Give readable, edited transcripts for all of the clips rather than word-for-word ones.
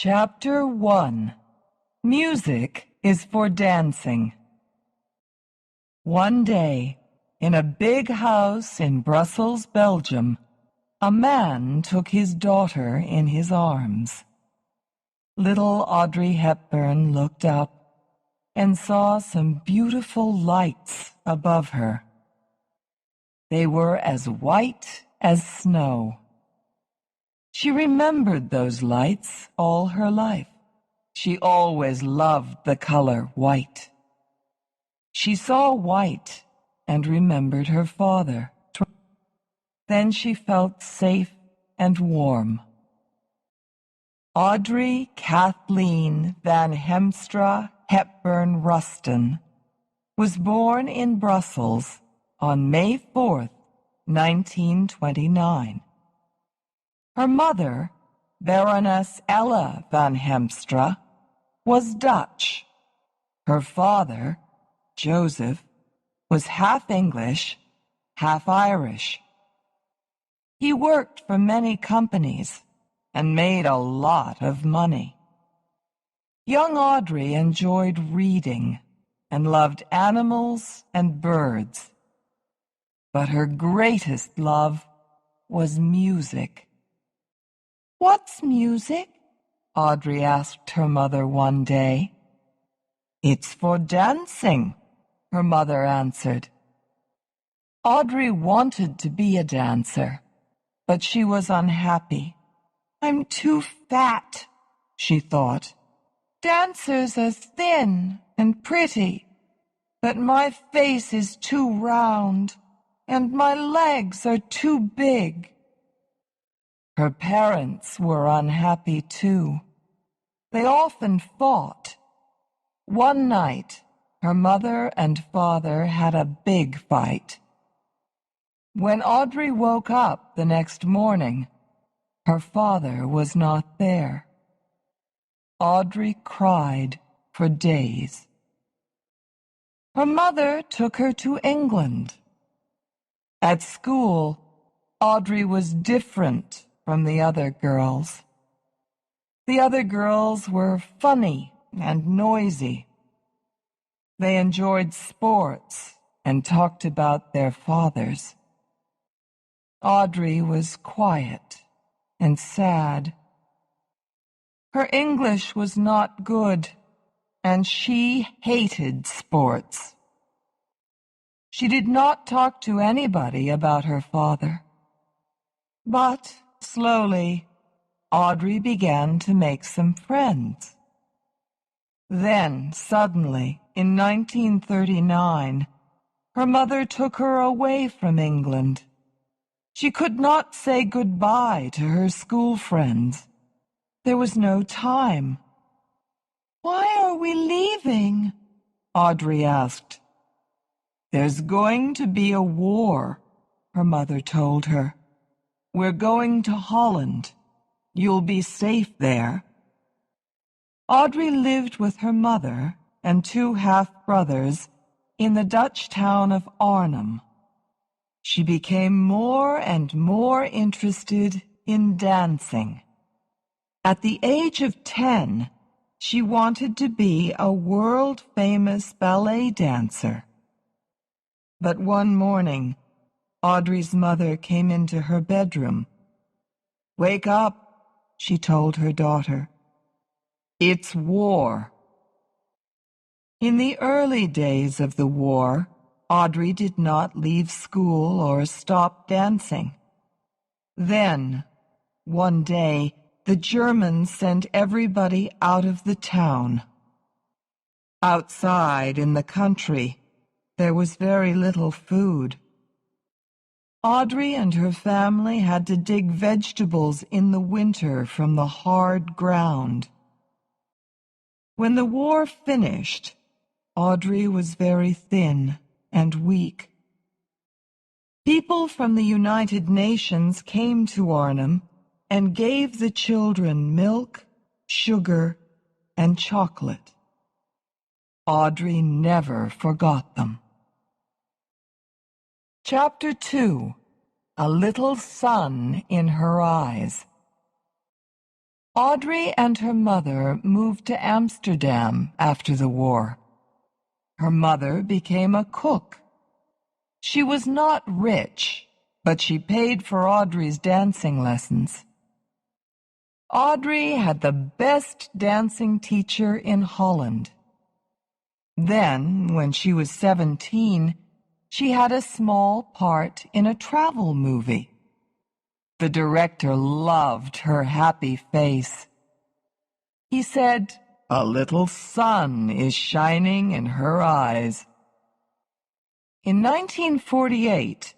Chapter 1. Music is for dancing. One day, in a big house in Brussels, Belgium, a man took his daughter in his arms. Little Audrey Hepburn looked up and saw some beautiful lights above her. They were as white as snow. She remembered those lights all her life. She always loved the color white. She saw white and remembered her father. Then she felt safe and warm. Audrey Kathleen Van Hemstra Hepburn Ruston was born in Brussels on May 4th, 1929. Her mother, Baroness Ella van Hemstra, was Dutch. Her father, Joseph, was half English, half Irish. He worked for many companies and made a lot of money. Young Audrey enjoyed reading and loved animals and birds. But her greatest love was music. "What's music?" Audrey asked her mother one day. "It's for dancing," her mother answered. Audrey wanted to be a dancer, but she was unhappy. "I'm too fat," she thought. "Dancers are thin and pretty, but my face is too round, and my legs are too big." Her parents were unhappy too. They often fought. One night, her mother and father had a big fight. When Audrey woke up the next morning, her father was not there. Audrey cried for days. Her mother took her to England. At school, Audrey was different from the other girls. The other girls were funny and noisy. They enjoyed sports and talked about their fathers. Audrey was quiet and sad. Her English was not good, and she hated sports. She did not talk to anybody about her father. But slowly, Audrey began to make some friends. Then, suddenly, in 1939, her mother took her away from England. She could not say goodbye to her school friends. There was no time. "Why are we leaving?" Audrey asked. "There's going to be a war," her mother told her. "We're going to Holland. You'll be safe there." Audrey lived with her mother and two half-brothers in the Dutch town of Arnhem. She became more and more interested in dancing. At the age of 10, she wanted to be a world-famous ballet dancer. But one morning, Audrey's mother came into her bedroom. "Wake up," she told her daughter. "It's war." In the early days of the war, Audrey did not leave school or stop dancing. Then, one day, the Germans sent everybody out of the town. Outside in the country, there was very little food. Audrey and her family had to dig vegetables in the winter from the hard ground. When the war finished, Audrey was very thin and weak. People from the United Nations came to Arnhem and gave the children milk, sugar, and chocolate. Audrey never forgot them. Chapter 2. A Little Sun in Her Eyes. Audrey and her mother moved to Amsterdam after the war. Her mother became a cook. She was not rich, but she paid for Audrey's dancing lessons. Audrey had the best dancing teacher in Holland. Then, when she was 17, she had a small part in a travel movie. The director loved her happy face. He said, "A little sun is shining in her eyes." In 1948,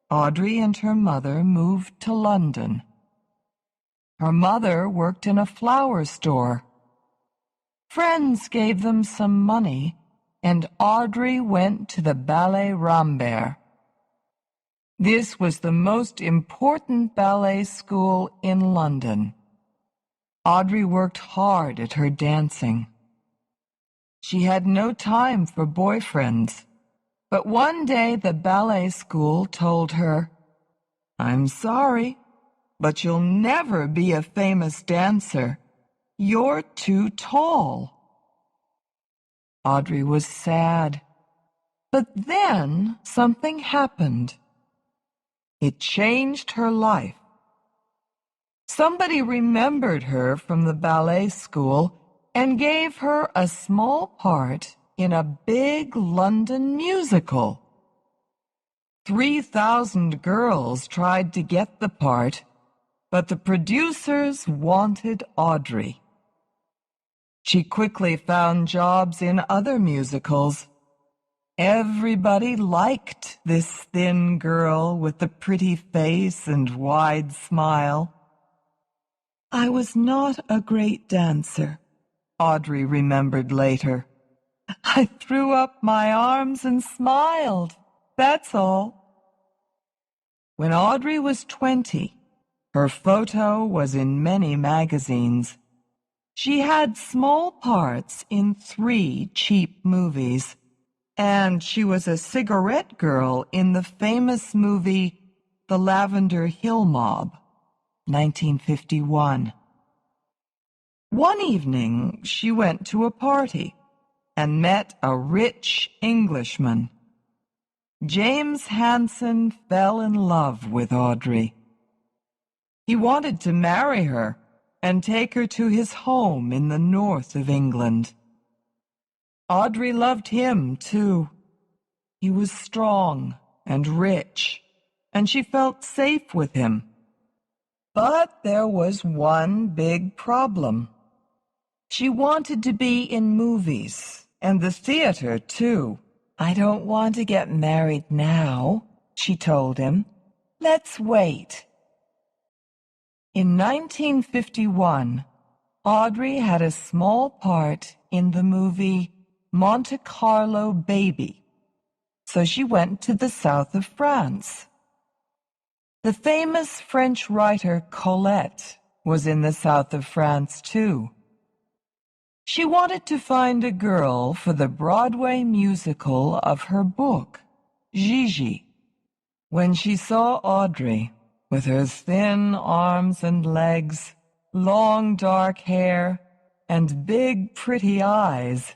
Audrey and her mother moved to London. Her mother worked in a flower store. Friends gave them some money, and Audrey went to the Ballet Rambert. This was the most important ballet school in London. Audrey worked hard at her dancing. She had no time for boyfriends, but one day the ballet school told her, "I'm sorry, but you'll never be a famous dancer. You're too tall." Audrey was sad, but then something happened. It changed her life. Somebody remembered her from the ballet school and gave her a small part in a big London musical. 3,000 girls tried to get the part, but the producers wanted Audrey. She quickly found jobs in other musicals. Everybody liked this thin girl with the pretty face and wide smile. "I was not a great dancer," Audrey remembered later. "I threw up my arms and smiled, that's all." When Audrey was 20, her photo was in many magazines. She had small parts in 3 cheap movies, and she was a cigarette girl in the famous movie The Lavender Hill Mob, 1951. One evening, she went to a party and met a rich Englishman. James Hansen fell in love with Audrey. He wanted to marry her and take her to his home in the north of England. Audrey loved him, too. He was strong and rich, and she felt safe with him. But there was one big problem. She wanted to be in movies and the theater, too. "I don't want to get married now," she told him. "Let's wait." In 1951, Audrey had a small part in the movie Monte Carlo Baby, so she went to the south of France. The famous French writer Colette was in the south of France, too. She wanted to find a girl for the Broadway musical of her book, Gigi. When she saw Audrey, with her thin arms and legs, long dark hair, and big pretty eyes,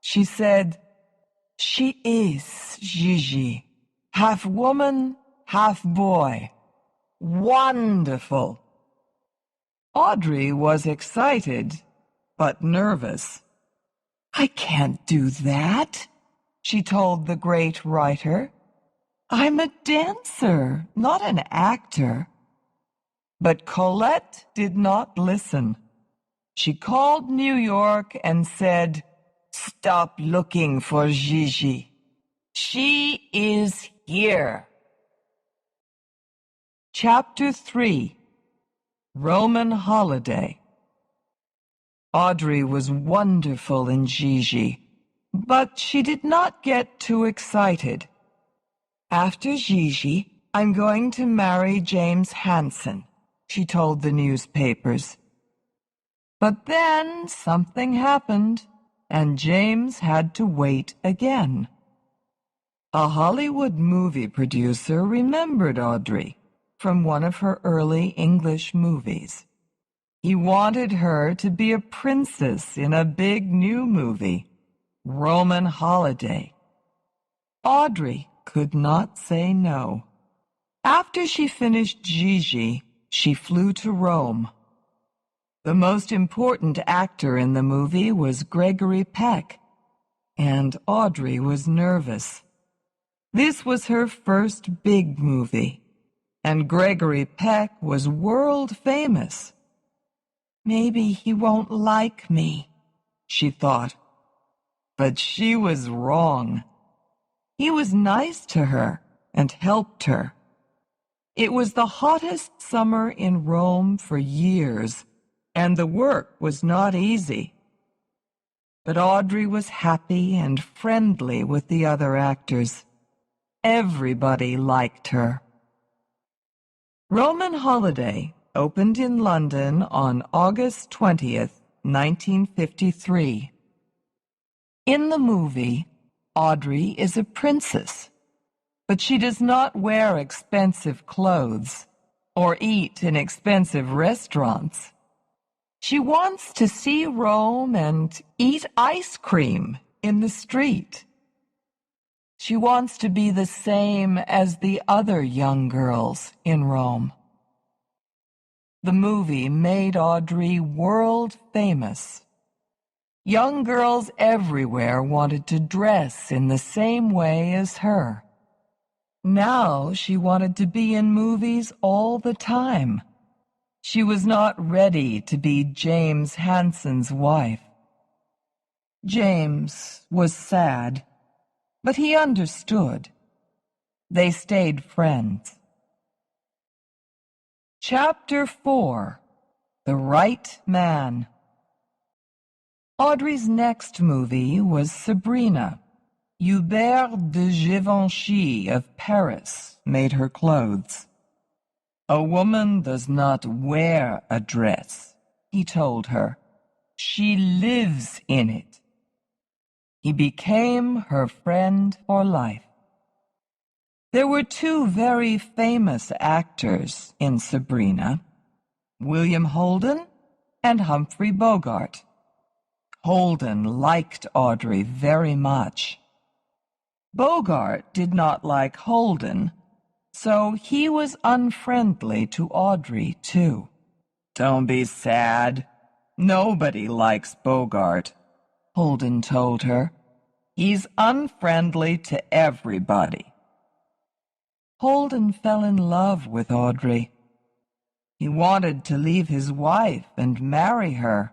she said, "She is Gigi, half woman, half boy. Wonderful!" Audrey was excited, but nervous. "I can't do that," she told the great writer. "I'm a dancer, not an actor." But Colette did not listen. She called New York and said, "Stop looking for Gigi. She is here." Chapter 3. Roman Holiday. Audrey was wonderful in Gigi, but she did not get too excited. "After Gigi, I'm going to marry James Hansen," she told the newspapers. But then something happened, and James had to wait again. A Hollywood movie producer remembered Audrey from one of her early English movies. He wanted her to be a princess in a big new movie, Roman Holiday. Audrey could not say no. After she finished Gigi, she flew to Rome. The most important actor in the movie was Gregory Peck, and Audrey was nervous. This was her first big movie, and Gregory Peck was world famous. Maybe he won't like me, she thought. But she was wrong. He was nice to her and helped her. It was the hottest summer in Rome for years, and the work was not easy. But Audrey was happy and friendly with the other actors. Everybody liked her. Roman Holiday opened in London on August 20th, 1953. In the movie, Audrey is a princess, but she does not wear expensive clothes or eat in expensive restaurants. She wants to see Rome and eat ice cream in the street. She wants to be the same as the other young girls in Rome. The movie made Audrey world famous. Young girls everywhere wanted to dress in the same way as her. Now she wanted to be in movies all the time. She was not ready to be James Hanson's wife. James was sad, but he understood. They stayed friends. Chapter 4: The Right Man. Audrey's next movie was Sabrina. Hubert de Givenchy of Paris made her clothes. "A woman does not wear a dress," he told her. "She lives in it." He became her friend for life. There were two very famous actors in Sabrina, William Holden and Humphrey Bogart. Holden liked Audrey very much. Bogart did not like Holden, so he was unfriendly to Audrey, too. "Don't be sad. Nobody likes Bogart," Holden told her. "He's unfriendly to everybody." Holden fell in love with Audrey. He wanted to leave his wife and marry her.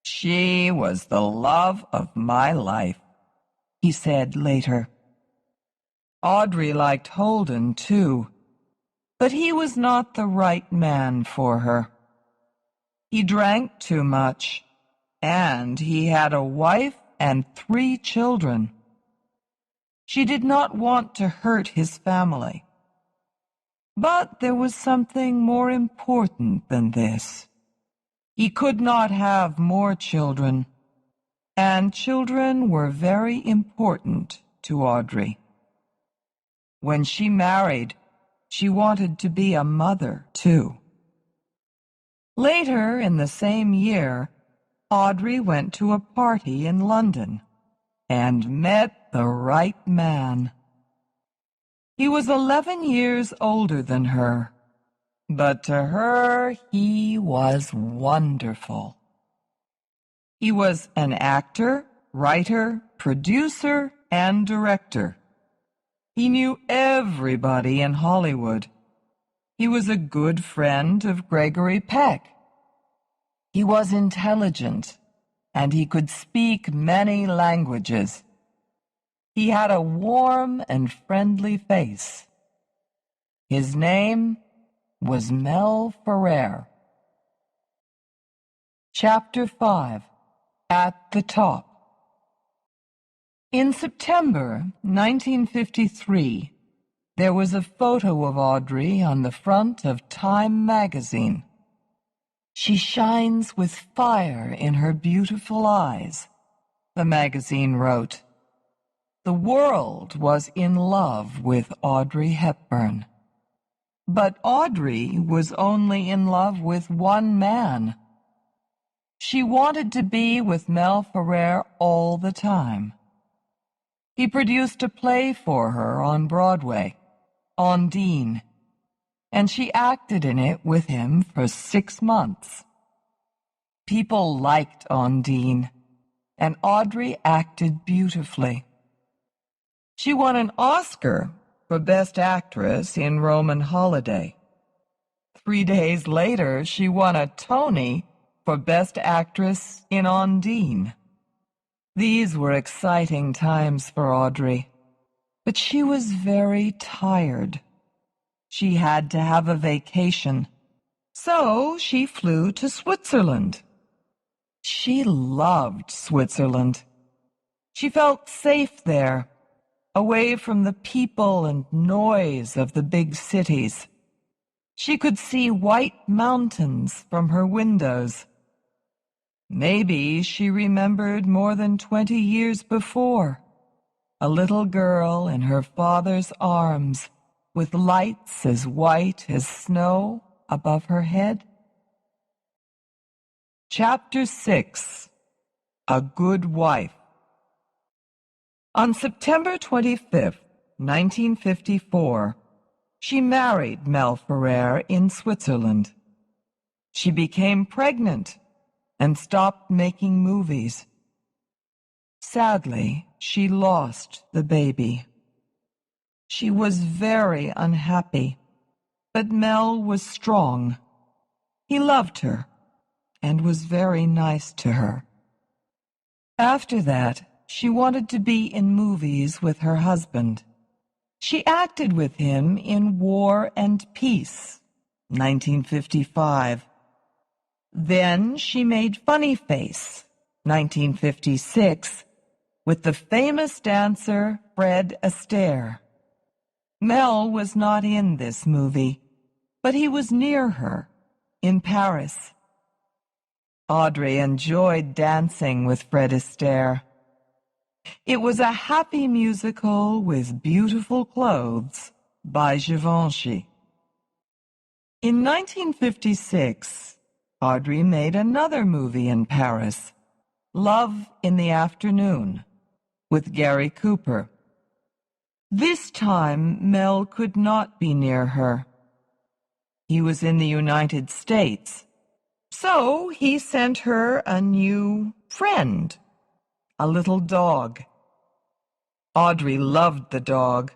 "She was the love of my life," he said later. Audrey liked Holden, too, but he was not the right man for her. He drank too much, and he had a wife and 3 children. She did not want to hurt his family. But there was something more important than this. He could not have more children, and children were very important to Audrey. When she married, she wanted to be a mother, too. Later in the same year, Audrey went to a party in London and met the right man. He was 11 years older than her, but to her he was wonderful. He was an actor, writer, producer, and director. He knew everybody in Hollywood. He was a good friend of Gregory Peck. He was intelligent, and he could speak many languages. He had a warm and friendly face. His name was Mel Ferrer. Chapter 5: At the Top. In September 1953, there was a photo of Audrey on the front of Time magazine. "She shines with fire in her beautiful eyes," the magazine wrote. The world was in love with Audrey Hepburn. But Audrey was only in love with one man. She wanted to be with Mel Ferrer all the time. He produced a play for her on Broadway, Ondine, and she acted in it with him for 6 months. People liked Ondine, and Audrey acted beautifully. She won an Oscar for Best Actress in Roman Holiday. 3 days later, she won a Tony for Best Actress in Ondine. These were exciting times for Audrey, but she was very tired. She had to have a vacation, so she flew to Switzerland. She loved Switzerland. She felt safe there, away from the people and noise of the big cities. She could see white mountains from her windows. Maybe she remembered more than 20 years before, a little girl in her father's arms, with lights as white as snow above her head. Chapter 6. A Good Wife. On September 25th, 1954, she married Mel Ferrer in Switzerland. She became pregnant and stopped making movies. Sadly, she lost the baby. She was very unhappy, but Mel was strong. He loved her and was very nice to her. After that, she wanted to be in movies with her husband. She acted with him in War and Peace, 1955. Then she made Funny Face, 1956, with the famous dancer Fred Astaire. Mel was not in this movie, but he was near her, in Paris. Audrey enjoyed dancing with Fred Astaire. It was a happy musical with beautiful clothes by Givenchy. In 1956, Audrey made another movie in Paris, Love in the Afternoon, with Gary Cooper. This time, Mel could not be near her. He was in the United States, so he sent her a new friend, a little dog. Audrey loved the dog.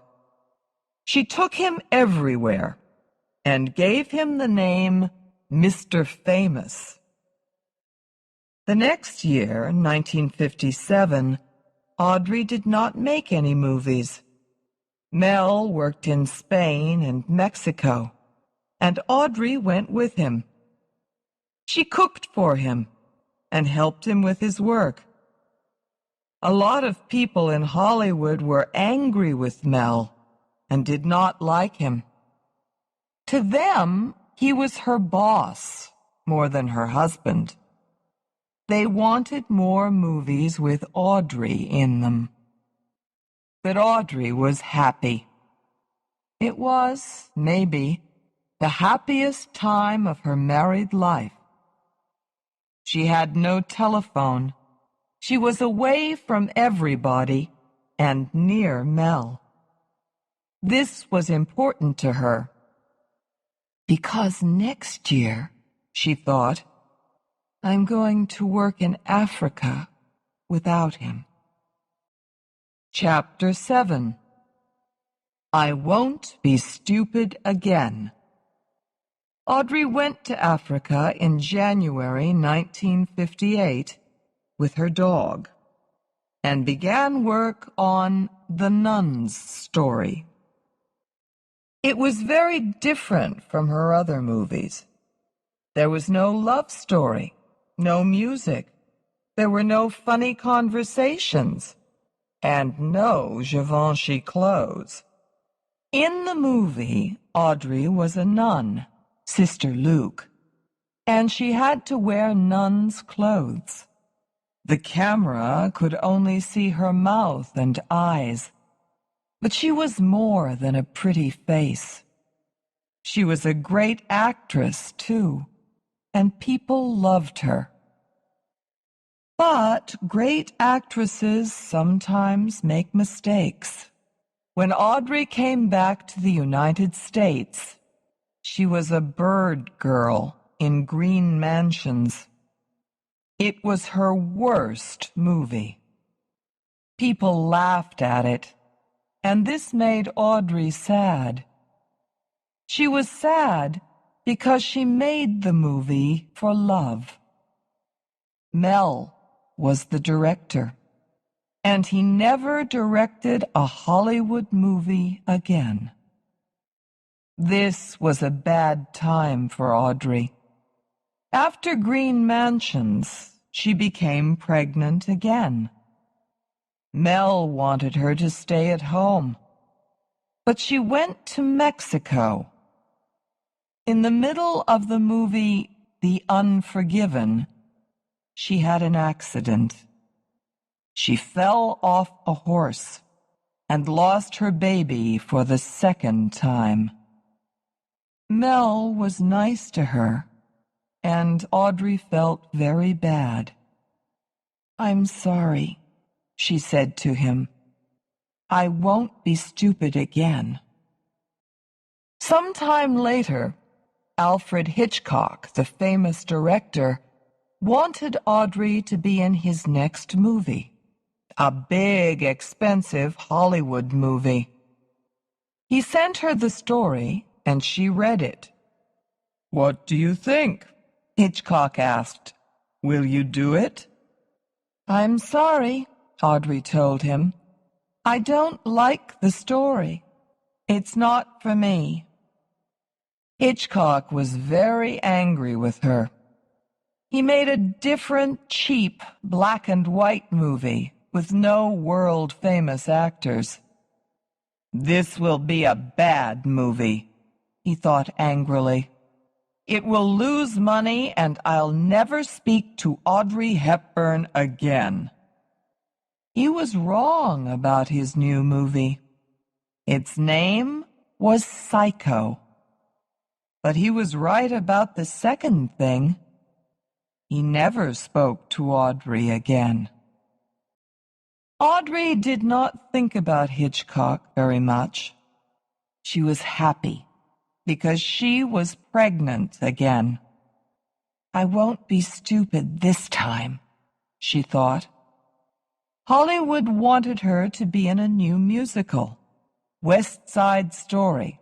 She took him everywhere and gave him the name Mr. Famous. The next year, 1957, Audrey did not make any movies. Mel worked in Spain and Mexico, and Audrey went with him. She cooked for him and helped him with his work. A lot of people in Hollywood were angry with Mel and did not like him. To them, he was her boss more than her husband. They wanted more movies with Audrey in them. But Audrey was happy. It was, maybe, the happiest time of her married life. She had no telephone. She was away from everybody and near Mel. This was important to her. Because next year, she thought, I'm going to work in Africa without him. Chapter 7. I Won't Be Stupid Again. Audrey went to Africa in January 1958 with her dog and began work on The Nun's Story. It was very different from her other movies. There was no love story, no music, there were no funny conversations, and no Givenchy clothes. In the movie, Audrey was a nun, Sister Luke, and she had to wear nun's clothes. The camera could only see her mouth and eyes, but she was more than a pretty face. She was a great actress, too, and people loved her. But great actresses sometimes make mistakes. When Audrey came back to the United States, she was a bird girl in Green Mansions. It was her worst movie. People laughed at it, and this made Audrey sad. She was sad because she made the movie for love. Mel was the director, and he never directed a Hollywood movie again. This was a bad time for Audrey. After Green Mansions, she became pregnant again. Mel wanted her to stay at home, but she went to Mexico. In the middle of the movie The Unforgiven, she had an accident. She fell off a horse and lost her baby for the second time. Mel was nice to her, and Audrey felt very bad. "I'm sorry," she said to him. "I won't be stupid again." Some time later, Alfred Hitchcock, the famous director, wanted Audrey to be in his next movie, a big, expensive Hollywood movie. He sent her the story, and she read it. "What do you think?" Hitchcock asked. "Will you do it?" "I'm sorry," Audrey told him. "I don't like the story. It's not for me." Hitchcock was very angry with her. He made a different, cheap, black-and-white movie with no world-famous actors. "This will be a bad movie," he thought angrily. "It will lose money, and I'll never speak to Audrey Hepburn again." He was wrong about his new movie. Its name was Psycho. But he was right about the second thing. He never spoke to Audrey again. Audrey did not think about Hitchcock very much. She was happy because she was pregnant again. "I won't be stupid this time," she thought. Hollywood wanted her to be in a new musical, West Side Story,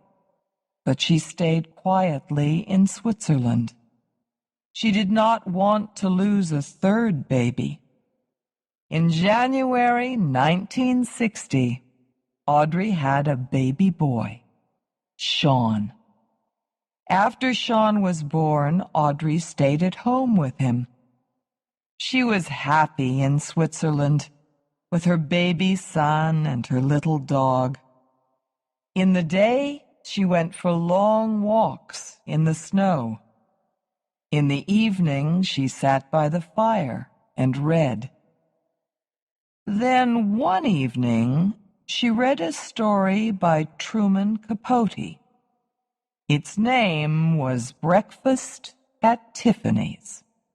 but she stayed quietly in Switzerland. She did not want to lose a third baby. In January 1960, Audrey had a baby boy, Sean. After Sean was born, Audrey stayed at home with him. She was happy in Switzerland with her baby son and her little dog. In the day, she went for long walks in the snow. In the evening, she sat by the fire and read. Then one evening, she read a story by Truman Capote. Its name was Breakfast at Tiffany's.